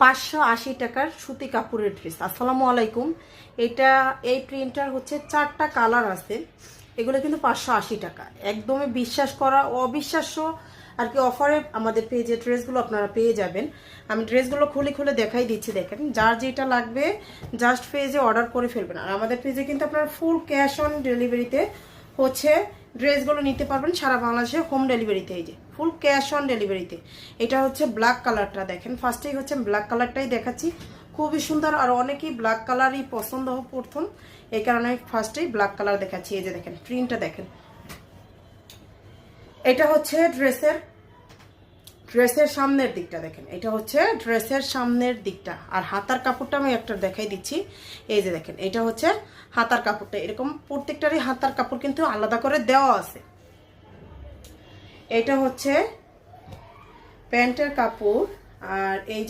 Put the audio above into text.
580 টাকার সুতি কাপড়ের ড্রেস। আসসালামু আলাইকুম। এই প্রিন্টার হচ্ছে 4টা কালার আছে। এগুলো কিন্তু 580 টাকা, একদমই বিশ্বাস করা অবিশ্বাস্য আর কি অফারে আমাদের পেজে ড্রেসগুলো আপনারা পেয়ে যাবেন। আমি ড্রেসগুলো খুলে খুলে দেখাই দিচ্ছি, দেখেন যার যেটা লাগবে জাস্ট পেজে অর্ডার করে ফেলবেন। আর আমাদের পেজে কিন্তু আপনারা ফুল ক্যাশ অন ডেলিভারিতে হচ্ছে ড্রেসগুলো নিতে পারবেন সারা বাংলাদেশে, হোম ডেলিভারিতে। এই যে ফুল ক্যাশ অন ডেলিভারিতে। এটা হচ্ছে ব্ল্যাক কালারটা, দেখেন ফার্স্টেই হচ্ছে ব্ল্যাক কালারটাই দেখাচ্ছি, খুবই সুন্দর। আর অনেকেই ব্ল্যাক কালারই পছন্দ প্রথম, এই কারণে আমি ফার্স্টেই ব্ল্যাক কালার দেখাচ্ছি। এই যে দেখেন প্রিন্টটা দেখেন, এটা হচ্ছে ড্রেসের সামনের দিকটা দেখেন, এটা হচ্ছে ড্রেসের সামনের দিকটা। আর হাতার কাপড়টা আমি একটা দেখাই দিচ্ছি। এই যে দেখেন, এটা হচ্ছে হাতার কাপড়টা। এরকম প্রত্যেকটারই হাতার কাপড় কিন্তু আলাদা করে দেওয়া আছে। এটা হচ্ছে প্যান্টের কাপড়। আর এই